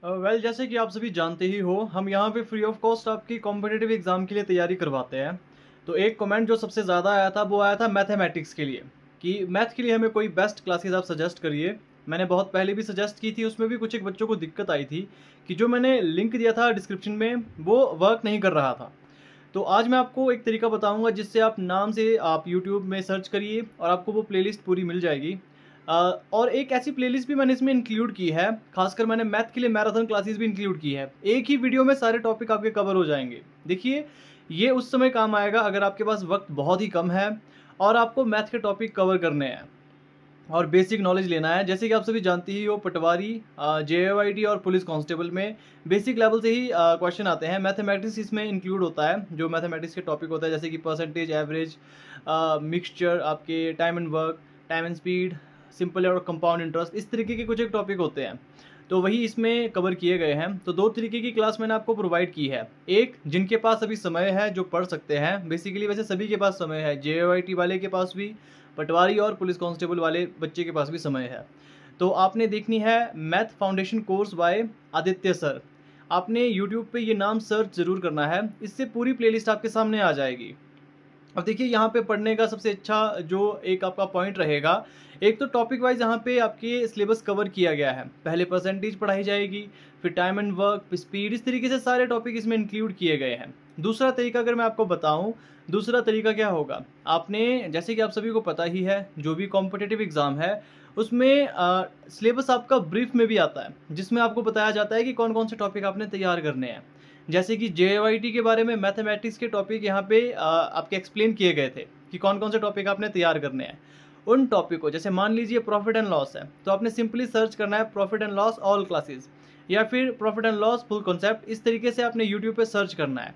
जैसे कि आप सभी जानते ही हो, हम यहाँ पे फ्री ऑफ कॉस्ट आपकी कॉम्पिटिटिव एग्ज़ाम के लिए तैयारी करवाते हैं। तो एक कमेंट जो सबसे ज़्यादा आया था, वो आया था मैथमेटिक्स के लिए, कि मैथ के लिए हमें कोई बेस्ट क्लासेस आप सजेस्ट करिए। मैंने बहुत पहले भी सजेस्ट की थी, उसमें भी कुछ एक बच्चों को दिक्कत आई थी कि जो मैंने लिंक दिया था डिस्क्रिप्शन में, वो वर्क नहीं कर रहा था। तो आज मैं आपको एक तरीका बताऊँगा जिससे आप नाम से आप यूट्यूब में सर्च करिए और आपको वो प्लेलिस्ट पूरी मिल जाएगी। और एक ऐसी प्लेलिस्ट भी मैंने इसमें इंक्लूड की है, खासकर मैंने मैथ के लिए मैराथन क्लासेस भी इंक्लूड की है। एक ही वीडियो में सारे टॉपिक आपके कवर हो जाएँगे। देखिए, ये उस समय काम आएगा अगर आपके पास वक़्त बहुत ही कम है और आपको मैथ के टॉपिक कवर करने हैं और बेसिक नॉलेज लेना है। जैसे कि आप सभी जानते ही हो, पटवारी, जेएवाईटी और पुलिस कांस्टेबल में बेसिक लेवल से ही क्वेश्चन आते हैं। मैथमेटिक्स इसमें इंक्लूड होता है, जो मैथमेटिक्स के टॉपिक होता है, जैसे कि परसेंटेज, एवरेज, मिक्सचर, आपके time and work, time and speed, simple और कंपाउंड इंटरेस्ट, इस तरीके के कुछ एक टॉपिक होते हैं। तो वही इसमें कवर किए गए हैं। तो दो तरीके की क्लास मैंने आपको प्रोवाइड की है। एक, जिनके पास अभी समय है, जो पढ़ सकते हैं, बेसिकली वैसे सभी के पास समय है, जेएवाईटी वाले के पास भी, पटवारी और पुलिस कांस्टेबल वाले बच्चे के पास भी समय है। तो आपने देखनी है math foundation course by Aditya sir. आपने यूट्यूब पे ये नाम सर्च ज़रूर करना है, इससे पूरी प्लेलिस्ट आपके सामने आ जाएगी। अब देखिए, यहाँ पे पढ़ने का सबसे अच्छा जो एक आपका पॉइंट रहेगा, एक तो टॉपिक वाइज यहाँ पे आपके सिलेबस कवर किया गया है। पहले परसेंटेज पढ़ाई जाएगी, फिर टाइम एंड वर्क, स्पीड, इस तरीके से सारे टॉपिक इसमें इंक्लूड किए गए हैं। दूसरा तरीका अगर मैं आपको बताऊँ, दूसरा तरीका क्या होगा, आपने, जैसे कि आप सभी को पता ही है, जो भी कॉम्पिटिटिव एग्ज़ाम है, उसमें सिलेबस आपका ब्रीफ में भी आता है, जिसमें आपको बताया जाता है कि कौन-कौन से टॉपिक आपने तैयार करने हैं। जैसे कि जेएवाईटी के बारे में मैथमेटिक्स के टॉपिक यहाँ पे आपके एक्सप्लेन किए गए थे कि कौन-कौन से टॉपिक आपने तैयार करने हैं। उन टॉपिक को, जैसे मान लीजिए प्रॉफिट एंड लॉस है, तो आपने सिंपली सर्च करना है profit and loss all classes, या फिर profit and loss full concept, इस तरीके से आपने यूट्यूब पे सर्च करना है।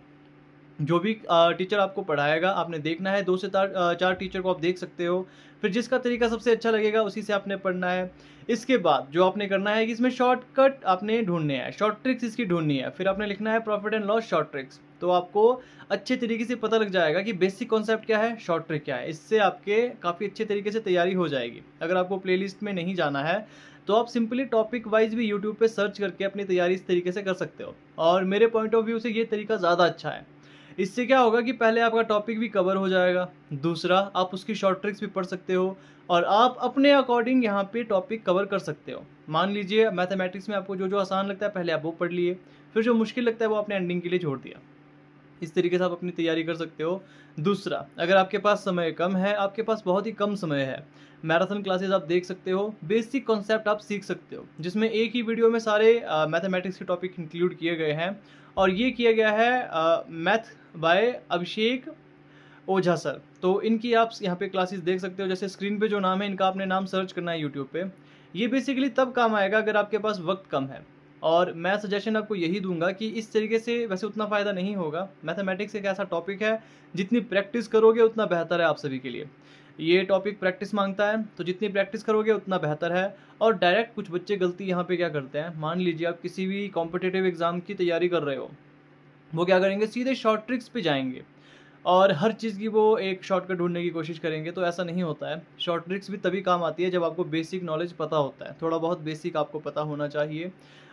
जो भी टीचर आपको पढ़ाएगा आपने देखना है, 2 से 4 टीचर को आप देख सकते हो। फिर जिसका तरीका सबसे अच्छा लगेगा उसी से आपने पढ़ना है। इसके बाद जो आपने करना है कि इसमें शॉर्टकट आपने ढूँढने हैं, शॉर्ट ट्रिक्स इसकी ढूँढनी है। फिर आपने लिखना है profit and loss short tricks. तो आपको अच्छे तरीके से पता लग जाएगा कि बेसिक कॉन्सेप्ट क्या है, शॉर्ट ट्रिक क्या है। इससे आपके काफ़ी अच्छे तरीके से तैयारी हो जाएगी। अगर आपको प्लेलिस्ट में नहीं जाना है, तो आप सिंपली टॉपिक वाइज़ भी यूट्यूब पे सर्च करके अपनी तैयारी इस तरीके से कर सकते हो। और मेरे पॉइंट ऑफ व्यू से ये तरीका ज़्यादा अच्छा है। इससे क्या होगा कि पहले आपका टॉपिक भी कवर हो जाएगा, दूसरा आप उसकी शॉर्ट ट्रिक्स भी पढ़ सकते हो और आप अपने अकॉर्डिंग यहाँ पे टॉपिक कवर कर सकते हो। मान लीजिए मैथमेटिक्स में आपको जो आसान लगता है पहले आप वो पढ़ लिए, फिर जो मुश्किल लगता है वो आपने एंडिंग के लिए छोड़ दिया। इस तरीके से आप अपनी तैयारी कर सकते हो। दूसरा, अगर आपके पास समय कम है, आपके पास बहुत ही कम समय है, मैराथन क्लासेस आप देख सकते हो, बेसिक कॉन्सेप्ट आप सीख सकते हो, जिसमें एक ही वीडियो में सारे मैथमेटिक्स के टॉपिक इंक्लूड किए गए हैं। और ये किया गया है मैथ बाय अभिषेक ओझा सर। तो इनकी आप यहाँ पे क्लासेस देख सकते हो, जैसे स्क्रीन पे जो नाम है, इनका आपने नाम सर्च करना है यूट्यूब पे। ये बेसिकली तब काम आएगा अगर आपके पास वक्त कम है। और मैं सजेशन आपको यही दूंगा कि इस तरीके से, वैसे उतना फ़ायदा नहीं होगा, मैथमेटिक्स एक ऐसा टॉपिक है, जितनी प्रैक्टिस करोगे उतना बेहतर है आप सभी के लिए। ये टॉपिक प्रैक्टिस मांगता है, तो जितनी प्रैक्टिस करोगे उतना बेहतर है। और डायरेक्ट कुछ बच्चे गलती यहाँ पे क्या करते हैं, मान लीजिए आप किसी भी कॉम्पिटिटिव एग्ज़ाम की तैयारी कर रहे हो, वो क्या करेंगे, सीधे शॉर्ट ट्रिक्स पे जाएँगे और हर चीज़ की वो एक शॉर्टकट ढूँढने की कोशिश करेंगे, तो ऐसा नहीं होता है। शॉर्ट ट्रिक्स भी तभी काम आती है जब आपको बेसिक नॉलेज पता होता है, थोड़ा बहुत बेसिक आपको पता होना चाहिए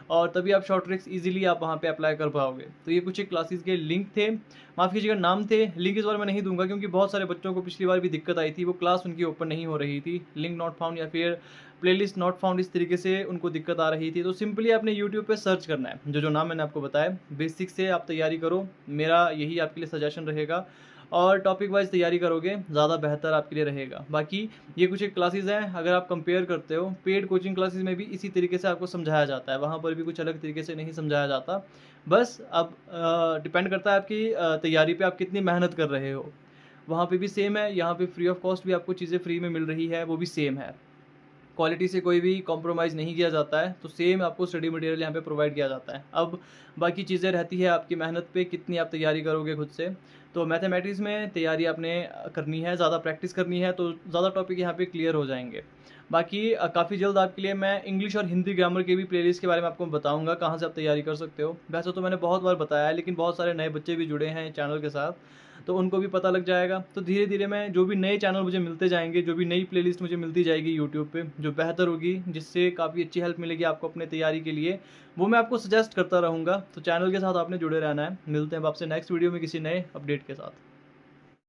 और तभी आप शॉर्ट ट्रिक्स ईज़िली आप वहाँ पे अप्लाई कर पाओगे। तो ये कुछ एक क्लासेस के लिंक थे, माफ़ कीजिएगा नाम थे, लिंक इस बार मैं नहीं दूँगा क्योंकि बहुत सारे बच्चों को पिछली बार भी दिक्कत आई थी, वो क्लास उनकी ओपन नहीं हो रही थी, लिंक नॉट फाउंड या फिर प्लेलिस्ट नॉट फाउंड, इस तरीके से उनको दिक्कत आ रही थी। तो सिंपली आपने यूट्यूब पे सर्च करना है, जो नाम मैंने आपको बताया, बेसिक से आप तैयारी करो, मेरा यही आपके लिए सजेशन रहेगा। और टॉपिक वाइज़ तैयारी करोगे ज़्यादा बेहतर आपके लिए रहेगा। बाकी ये कुछ एक क्लासेस हैं, अगर आप कंपेयर करते हो पेड कोचिंग क्लासेस में भी इसी तरीके से आपको समझाया जाता है, वहाँ पर भी कुछ अलग तरीके से नहीं समझाया जाता। बस अब डिपेंड करता है आपकी तैयारी पे, आप कितनी मेहनत कर रहे हो। वहाँ पे भी सेम है, यहाँ पे फ्री ऑफ कॉस्ट भी आपको चीज़ें फ्री में मिल रही है, वो भी सेम है। क्वालिटी से कोई भी कॉम्प्रोमाइज़ नहीं किया जाता है, तो सेम आपको स्टडी मटेरियल यहाँ पे प्रोवाइड किया जाता है। अब बाकी चीज़ें रहती है आपकी मेहनत पे, कितनी आप तैयारी करोगे खुद से। तो मैथमेटिक्स में तैयारी आपने करनी है, ज़्यादा प्रैक्टिस करनी है, तो ज़्यादा टॉपिक यहाँ पे क्लियर हो जाएंगे। बाकी काफ़ी जल्द आपके लिए मैं इंग्लिश और हिंदी ग्रामर के भी प्लेलिस्ट के बारे में आपको बताऊँगा, कहाँ से आप तैयारी कर सकते हो। वैसे तो मैंने बहुत बार बताया है, लेकिन बहुत सारे नए बच्चे भी जुड़े हैं चैनल के साथ, तो उनको भी पता लग जाएगा। तो धीरे धीरे मैं जो भी नए चैनल मुझे मिलते जाएंगे, जो भी नई प्लेलिस्ट मुझे मिलती जाएगी यूट्यूब पे जो बेहतर होगी, जिससे काफ़ी अच्छी हेल्प मिलेगी आपको अपने तैयारी के लिए, वो मैं आपको सजेस्ट करता रहूँगा। तो चैनल के साथ आपने जुड़े रहना है। मिलते हैं अब आपसे नेक्स्ट वीडियो में किसी नए अपडेट के साथ।